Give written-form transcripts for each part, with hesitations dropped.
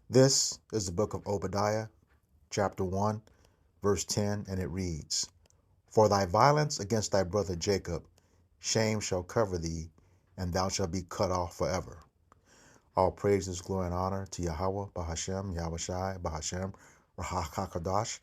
This is the book of Obadiah, chapter 1, verse 10, and it reads, For thy violence against thy brother Jacob, shame shall cover thee, and thou shalt be cut off forever. All praises, glory, and honor to Yahweh, Bahashem, Yahushai, Bahashem, Rahakakadash.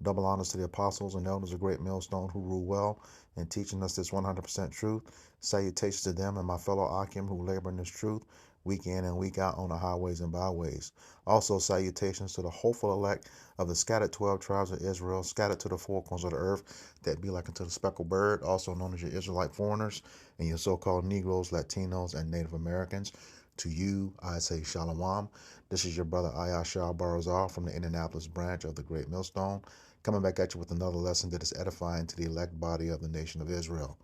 Double honors to the apostles and elders of Great Millstone who rule well in teaching us this 100% truth. Salutations to them and my fellow Akim who labor in this truth week in and week out on the highways and byways. Also, salutations to the hopeful elect of the scattered 12 tribes of Israel, scattered to the four corners of the earth, that be like unto the speckled bird, also known as your Israelite foreigners, and your so-called Negroes, Latinos, and Native Americans. To you, I say Shalom. This is your brother Ayashar Barazar from the Indianapolis branch of the Great Millstone, coming back at you with another lesson that is edifying to the elect body of the nation of Israel.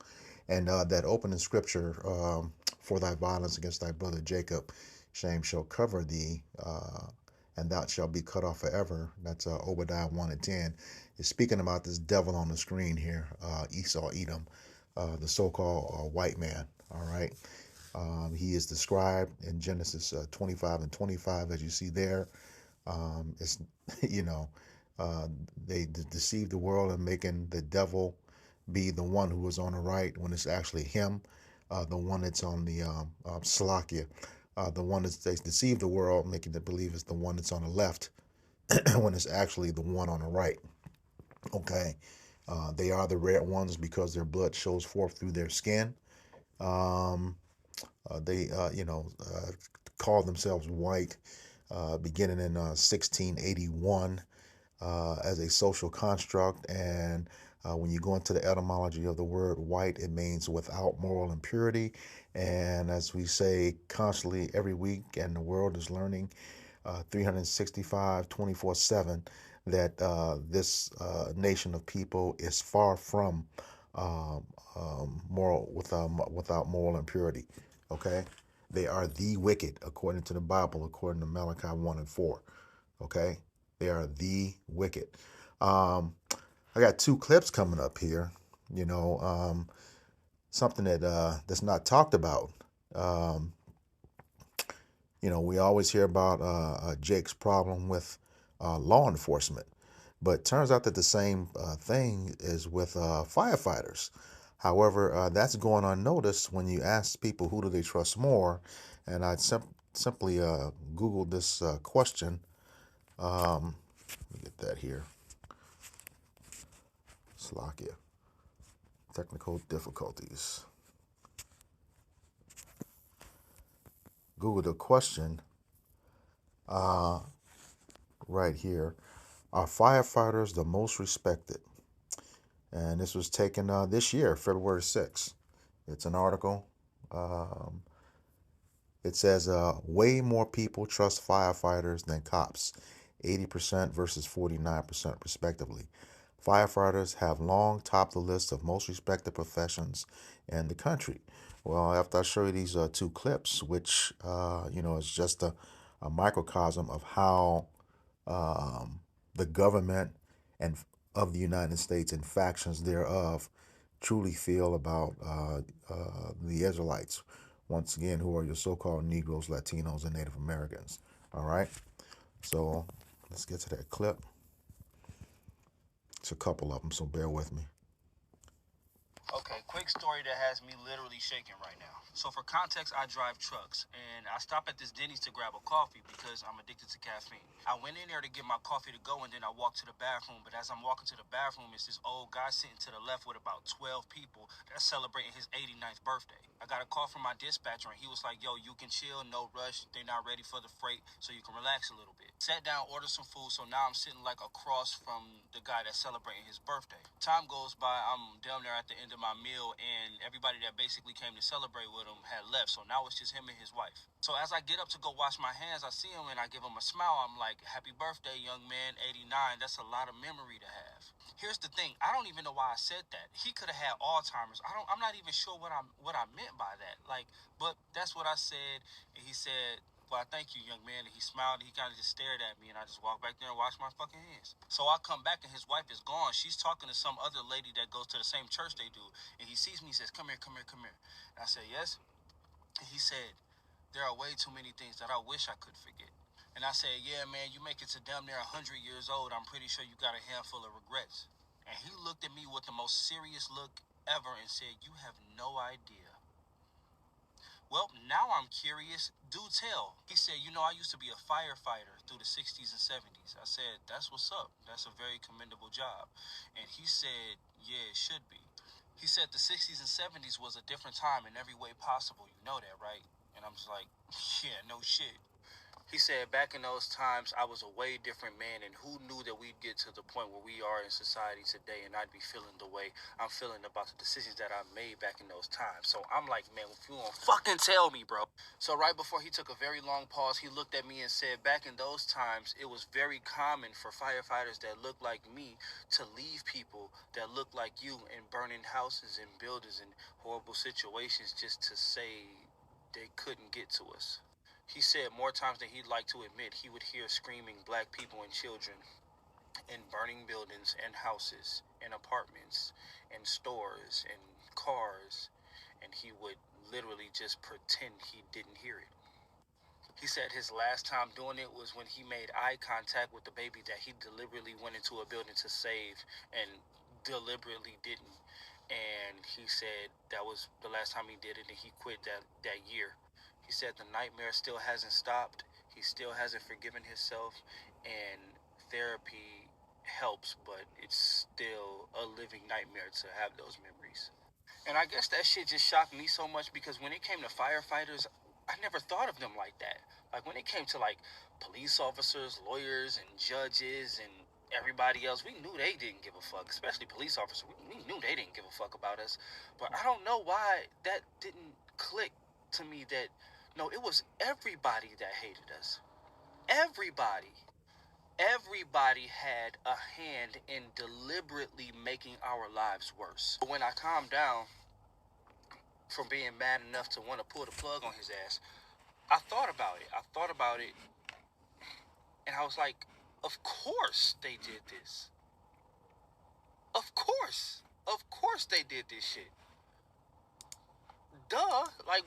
And that opening scripture, for thy violence against thy brother Jacob, shame shall cover thee, and thou shalt be cut off forever. That's Obadiah 1 and 10. Is speaking about this devil on the screen here, Esau, Edom, the so-called white man. All right. He is described in Genesis 25 and 25, as you see there. It's, you know, uh, they deceive the world and making the devil be the one who is on the right when it's actually him, the one that's on the Salakia, the one that they deceive the world, making them believe it's the one that's on the left when it's actually the one on the right. Okay. They are the rare ones because their blood shows forth through their skin. Um, they, call themselves white beginning in 1681 as a social construct. And when you go into the etymology of the word white, it means without moral impurity. And as we say constantly every week, and the world is learning 365, 24/7, that this nation of people is far from moral without moral impurity. Okay, they are the wicked according to the Bible, according to Malachi 1 and 4. Okay, they are the wicked. Um, I got two clips coming up here. Something that's not talked about. Um, we always hear about Jake's problem with law enforcement, but turns out that the same thing is with firefighters. However, that's going unnoticed when you ask people who do they trust more, and I simply Googled this question. Let me get that here. Slovakia. Technical difficulties. Google the question right here. Are firefighters the most respected? And this was taken this year, February 6th. It's an article. Um, it says way more people trust firefighters than cops, 80% versus 49% respectively. Firefighters have long topped the list of most respected professions in the country. Well, after I show you these two clips, which is just a microcosm of how the government and of the United States and factions thereof truly feel about the Israelites. Once again, who are your so-called Negroes, Latinos, and Native Americans. All right. So let's get to that clip. It's a couple of them, so bear with me. Okay, quick story that has me literally shaking right now. So for context, I drive trucks, and I stop at this Denny's to grab a coffee because I'm addicted to caffeine. I went in there to get my coffee to go, and then I walked to the bathroom. But as I'm walking to the bathroom, it's this old guy sitting to the left with about 12 people that's celebrating his 89th birthday. I got a call from my dispatcher, and he was like, yo, you can chill, no rush. They're not ready for the freight, so you can relax a little bit. Sat down, ordered some food, so now I'm sitting like across from the guy that's celebrating his birthday. Time goes by, I'm down there at the end of my meal, and everybody that basically came to celebrate with him had left, so now it's just him and his wife. So as I get up to go wash my hands, I see him and I give him a smile. I'm like, happy birthday, young man, 89. That's a lot of memory to have. Here's the thing, I don't even know why I said that. He could have had Alzheimer's. I'm not even sure what I meant by that. But that's what I said. And he said, well, thank you, young man. And he smiled and he kind of just stared at me, and I just walked back there and washed my fucking hands. So I come back and his wife is gone. She's talking to some other lady that goes to the same church they do. And he sees me, he says, come here, come here, come here. And I said, yes. And he said, there are way too many things that I wish I could forget. And I said, yeah, man, you make it to damn near 100 years old. I'm pretty sure you got a handful of regrets. And he looked at me with the most serious look ever and said, you have no idea. Well, now I'm curious. Do tell. He said, you know, I used to be a firefighter through the 60s and 70s. I said, that's what's up. That's a very commendable job. And he said, yeah, it should be. He said the 60s and 70s was a different time in every way possible. You know that, right? And I'm just like, yeah, no shit. He said, back in those times, I was a way different man, and who knew that we'd get to the point where we are in society today, and I'd be feeling the way I'm feeling about the decisions that I made back in those times. So I'm like, man, if you won't fucking tell me, bro. So right before he took a very long pause, he looked at me and said, back in those times, it was very common for firefighters that looked like me to leave people that looked like you in burning houses and buildings and horrible situations just to say they couldn't get to us. He said more times than he'd like to admit, he would hear screaming black people and children in burning buildings and houses and apartments and stores and cars, and he would literally just pretend he didn't hear it. He said his last time doing it was when he made eye contact with the baby that he deliberately went into a building to save and deliberately didn't. And he said that was the last time he did it, and he quit that year. He said the nightmare still hasn't stopped. He still hasn't forgiven himself, and therapy helps, but it's still a living nightmare to have those memories. And I guess that shit just shocked me so much because when it came to firefighters, I never thought of them like that. Like when it came to like police officers, lawyers, and judges, and everybody else, we knew they didn't give a fuck. Especially police officers, we knew they didn't give a fuck about us. But I don't know why that didn't click to me that no, it was everybody that hated us. Everybody. Everybody had a hand in deliberately making our lives worse. When I calmed down from being mad enough to want to pull the plug on his ass, I thought about it. I thought about it, and I was like, of course they did this. Of course. Of course they did this shit. Duh. Like,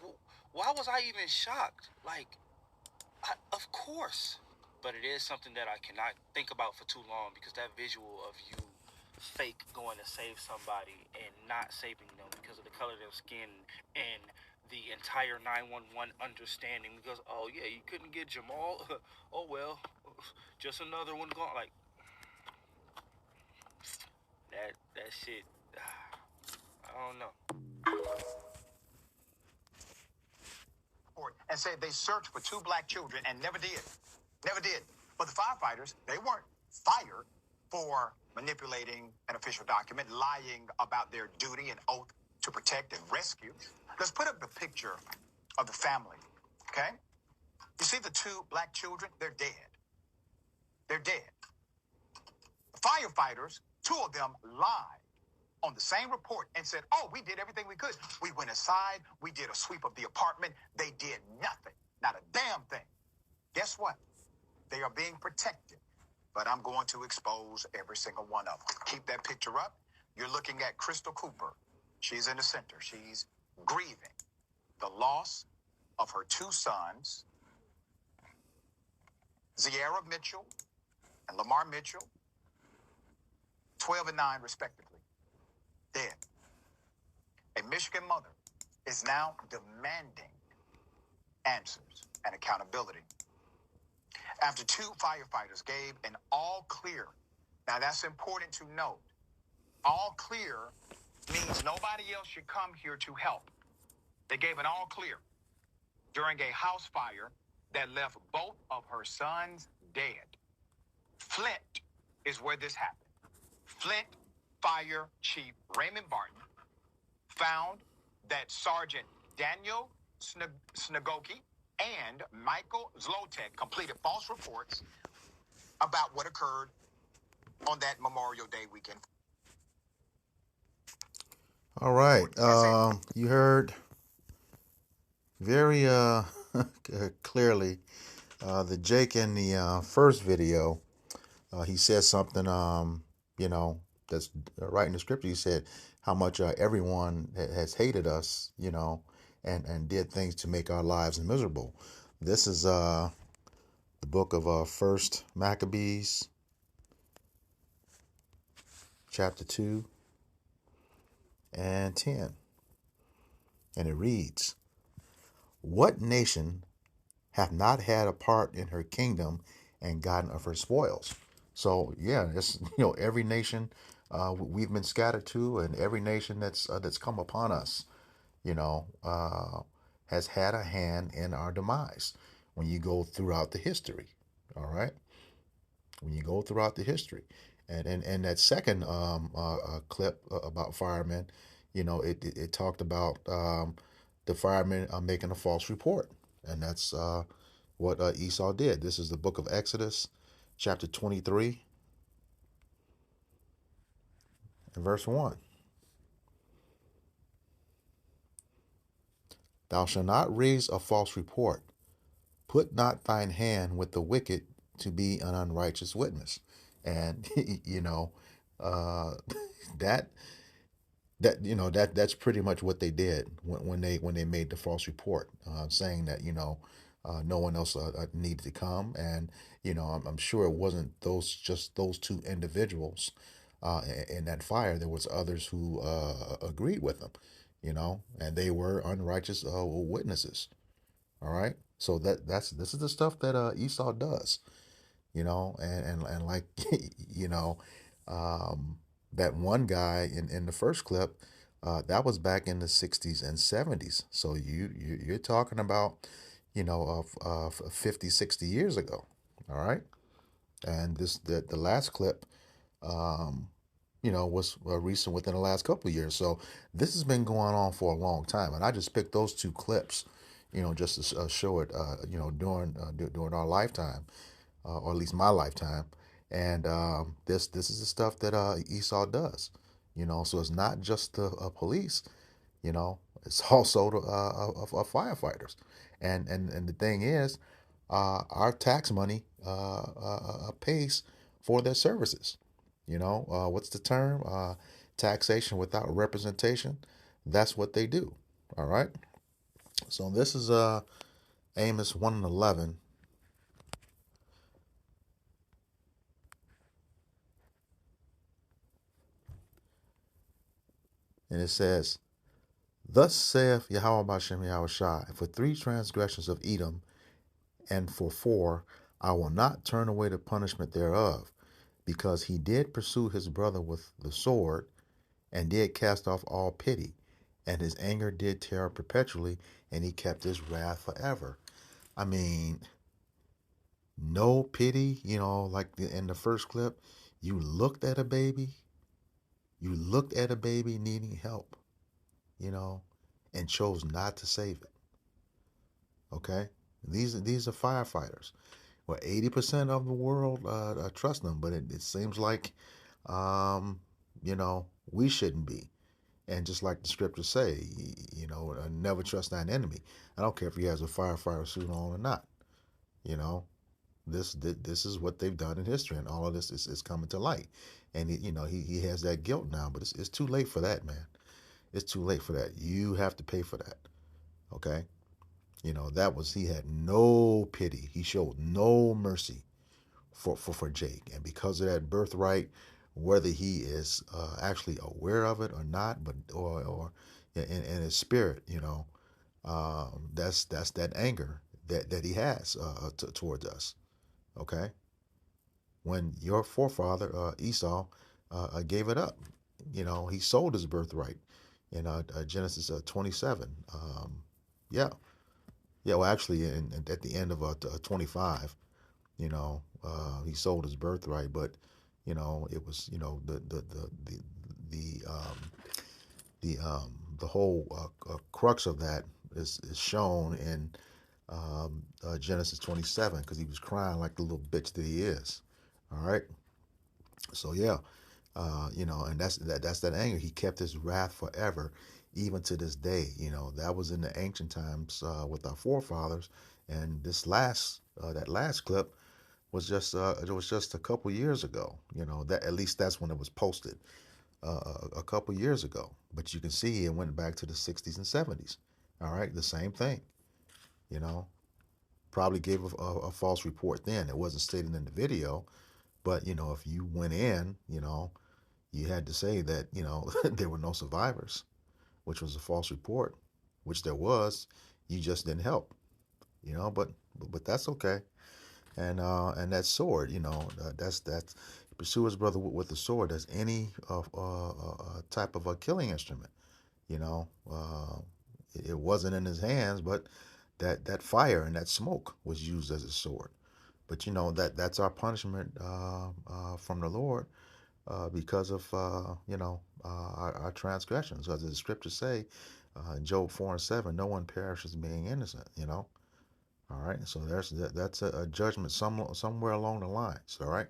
why was I even shocked? Like, of course. But it is something that I cannot think about for too long because that visual of you fake going to save somebody and not saving them because of the color of their skin and the entire 911 understanding because, oh yeah, you couldn't get Jamal. Oh well, just another one gone. Like that shit. I don't know. And said they searched for two black children and never did. Never did. But the firefighters, they weren't fired for manipulating an official document, lying about their duty and oath to protect and rescue. Let's put up the picture of the family, okay? You see the two black children? They're dead. They're dead. The firefighters, two of them lied on the same report and said, oh, we did everything we could. We went aside. We did a sweep of the apartment. They did nothing. Not a damn thing. Guess what? They are being protected. But I'm going to expose every single one of them. Keep that picture up. You're looking at Crystal Cooper. She's in the center. She's grieving the loss of her two sons, Zierra Mitchell and Lamar Mitchell, 12 and 9 respectively, dead. A Michigan mother is now demanding answers and accountability after two firefighters gave an all clear. Now that's important to note. All clear means nobody else should come here to help. They gave an all clear during a house fire that left both of her sons dead. Flint is where this happened. Flint Fire Chief Raymond Barton found that Sergeant Daniel Snagoki and Michael Zlotek completed false reports about what occurred on that Memorial Day weekend. All right. You heard very clearly the Jake in the first video. He said something, that's right in the scripture. He said how much everyone has hated us, and did things to make our lives miserable. This is the the book of First Maccabees, chapter 2 and 10. And it reads, "What nation hath not had a part in her kingdom and gotten of her spoils?" So yeah, it's every nation we've been scattered to, and every nation that's come upon us, you know, uh, has had a hand in our demise. When you go throughout the history, all right, when you go throughout the history, and that second clip about firemen, it talked about the firemen making a false report, and that's what Esau did. This is the book of Exodus, chapter 23, and verse 1. Thou shalt not raise a false report. Put not thine hand with the wicked to be an unrighteous witness. And, uh, that that's pretty much what they did when they made the false report, saying that no one else needed to come, and I'm sure it wasn't those two individuals in that fire. There was others who agreed with them, and they were unrighteous witnesses. All right, so this is the stuff that Esau does, and like you know um, that one guy in the first clip, that was back in the 60s and 70s. So you're talking about, of 50, 60 years ago. All right. And the last clip, um, was recent within the last couple of years. So this has been going on for a long time. And I just picked those two clips, just to show it, during our lifetime, or at least my lifetime. And this is the stuff that Esau does. So it's not just the police. It's also the firefighters. And the thing is, our tax money pays for their services. What's the term? Taxation without representation. That's what they do. All right. So this is Amos 1 and 11. And it says, "Thus saith Yahweh Bashem Yahushai, for 3 transgressions of Edom, and for 4, I will not turn away the punishment thereof, because he did pursue his brother with the sword, and did cast off all pity, and his anger did tear perpetually, and he kept his wrath forever." I mean, no pity, like in the first clip, you looked at a baby needing help, you know, and chose not to save it. Okay, these are firefighters. Well, 80% of the world trust them, but it seems like, we shouldn't be. And just like the scriptures say, never trust thine enemy. I don't care if he has a firefighter suit on or not. You know, this is what they've done in history, and all of this is coming to light. And he has that guilt now, but it's too late for that, man. It's too late for that. You have to pay for that. Okay. He had no pity. He showed no mercy for Jake. And because of that birthright, whether he is actually aware of it or not, but or in his spirit, that's that anger that he has towards us. Okay, when your forefather Esau gave it up, he sold his birthright in Genesis 27. Yeah, yeah. Well, actually, at the end of 25. He sold his birthright, but it was the the whole crux of that is shown in Genesis 27, because he was crying like the little bitch that he is. All right, so yeah, and that's that anger. He kept his wrath forever, even to this day. That was in the ancient times with our forefathers, and that last clip it was just a couple years ago. That at least that's when it was posted a couple years ago. But you can see it went back to the 60s and 70s. All right, the same thing. You know, probably gave a false report then. It wasn't stated in the video, but if you went in, you had to say that there were no survivors, which was a false report, which there was. You just didn't help, but that's okay. And that sword, that's pursue his brother with the sword. That's any type of a killing instrument. You know, uh, it wasn't in his hands, but that fire and that smoke was used as a sword. But that's our punishment from the Lord because of our transgressions. As the scriptures say in Job 4:7, no one perishes being innocent. All right. So that's a judgment somewhere along the lines. All right.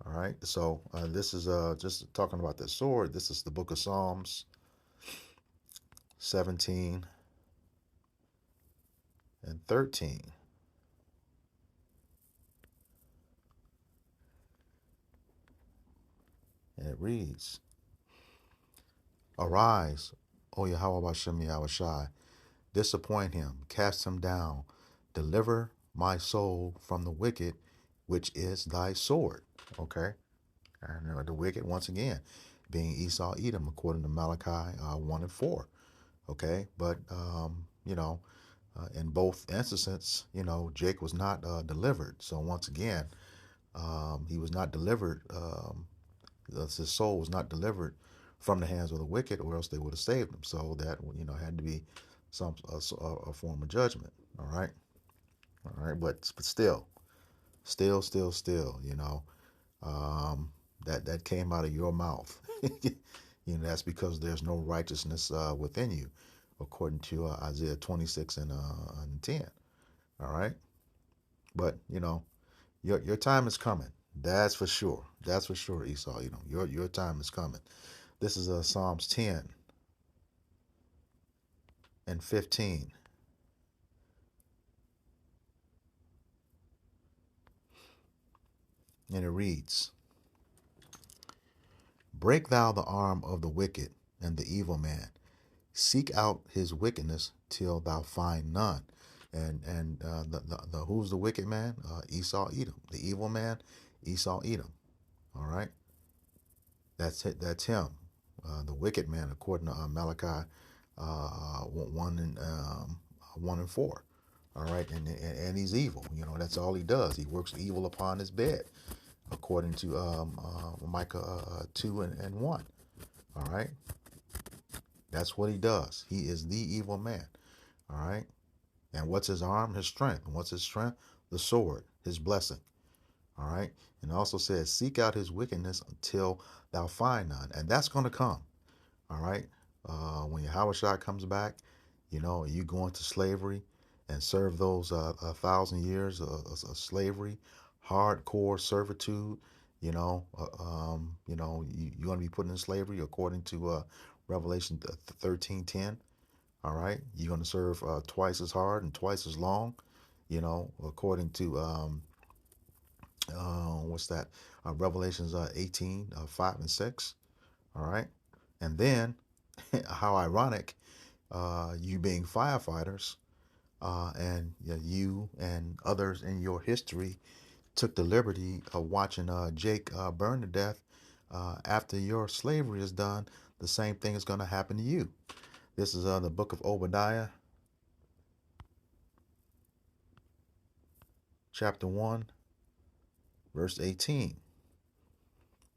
All right. So this is just talking about the sword. This is the book of Psalms 17 and 13. And it reads, Arise, O Yahweh Bashem Yahushai, disappoint him, cast him down, deliver my soul from the wicked, which is thy sword. Okay? And the wicked, once again, being Esau, Edom, according to Malachi 1 and 4. Okay? But, in both instances, Jake was not delivered. So once again, he was not delivered. His soul was not delivered from the hands of the wicked, or else they would have saved him. So that had to be some a form of judgment. All right. But still, that came out of your mouth. That's because there's no righteousness within you, according to Isaiah 26 and 10. All right. But your time is coming. That's for sure. That's for sure, Esau. Your time is coming. This is Psalms 10 and 15. And it reads, Break thou the arm of the wicked and the evil man. Seek out his wickedness till thou find none. And the who's the wicked man? Esau, Edom. The evil man, Esau, Edom. All right, that's it. That's him. The wicked man, according to Malachi 1 and 4. All right, and he's evil. That's all he does. He works evil upon his bed, according to Micah 2 and 1. All right, that's what he does. He is the evil man. All right, and what's his arm? His strength. And what's his strength? The sword, his blessing. All right, and it also says, seek out his wickedness until thou find none, and that's going to come. All right, when Yahweh comes back, you go into slavery and serve those 1,000 years of slavery, hardcore servitude. You're going to be put in slavery according to Revelation 13:10. All right, you're going to serve twice as hard and twice as long. According to what's that? Revelations 18:5 and 6. All right, and then how ironic, you being firefighters, and you and others in your history took the liberty of watching Jake burn to death. After your slavery is done, the same thing is going to happen to you. This is the book of Obadiah, chapter 1, verse 18.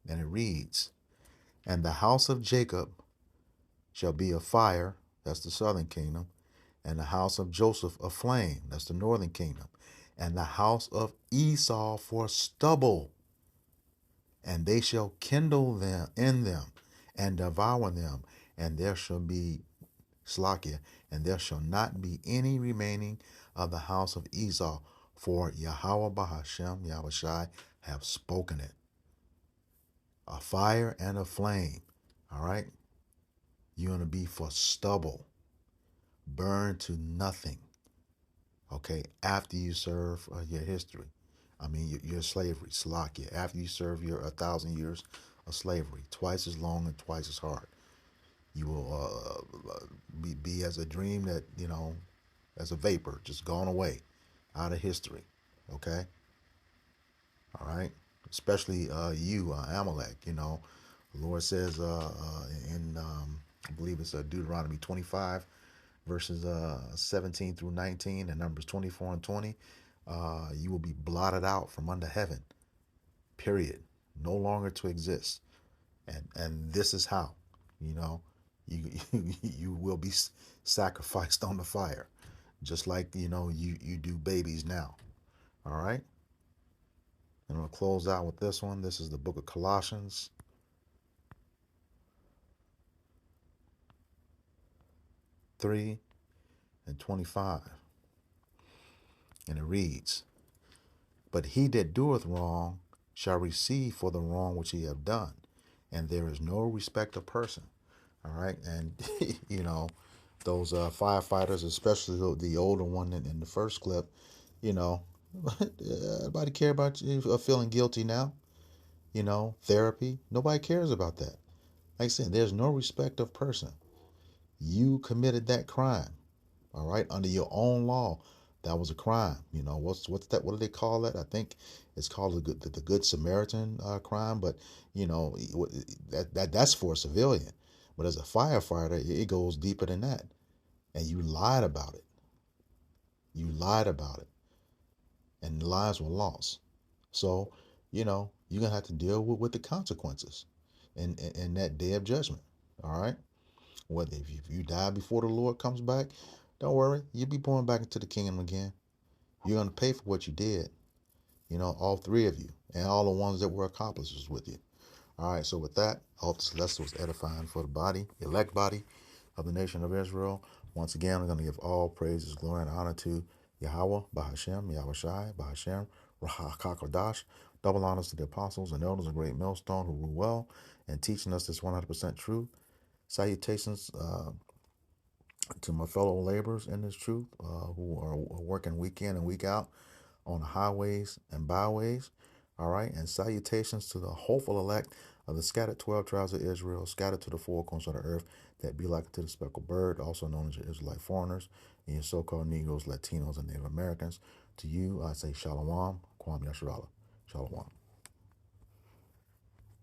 And it reads, And the house of Jacob shall be a fire, that's the southern kingdom, and the house of Joseph a flame, that's the northern kingdom, and the house of Esau for stubble, and they shall kindle them in them and devour them, and there shall be Slakia, and there shall not be any remaining of the house of Esau, for Yahweh Bahashem Yahushai have spoken it. A fire and a flame, all right? You're going to be for stubble, burned to nothing, okay, after you serve your history. I mean, your slavery, Slakia, after you serve your 1,000 years of slavery, twice as long and twice as hard. You will be as a dream that, as a vapor, just gone away. out of history. Okay, all right. Especially you, Amalek. You know, the Lord says in I believe it's Deuteronomy 25, verses 17 through 19, and Numbers 24 and 20. You will be blotted out from under heaven. Period. No longer to exist. And this is how. You know, you you will be sacrificed on the fire, just like you do babies now. All right. And we'll close out with this one. This is the book of Colossians 3 and 25. And it reads, "But he that doeth wrong shall receive for the wrong which he have done, and there is no respect of person." All right. And, those firefighters, especially the older one in the first clip, you know, nobody care about you feeling guilty now. Therapy. Nobody cares about that. Like I said, there's no respect of person. You committed that crime. All right, under your own law, that was a crime. What's that? What do they call that? I think it's called the Good Samaritan crime. But that's for a civilian. But as a firefighter, it goes deeper than that. And you lied about it. You lied about it, and lives were lost. So, you're gonna have to deal with the consequences in that day of judgment. All right. Whether if you die before the Lord comes back, don't worry, you'll be born back into the kingdom again. You're gonna pay for what you did. All three of you, and all the ones that were accomplices with you. All right. So with that, I hope this lesson was edifying for the body, elect body of the nation of Israel. Once again, I'm going to give all praises, glory, and honor to Yahweh, Bahashem, Yahweh Shai, Bahashem, Rahakakodash. Double honors to the apostles and elders of Great Millstone who rule well and teaching us this 100% truth. Salutations to my fellow laborers in this truth who are working week in and week out on the highways and byways. All right. And salutations to the hopeful elect of the scattered 12 tribes of Israel, scattered to the four corners of the earth, that be like to the speckled bird, also known as your Israelite foreigners, and your so-called Negroes, Latinos, and Native Americans. To you, I say Shalom, Kwam Yasharala. Shalom.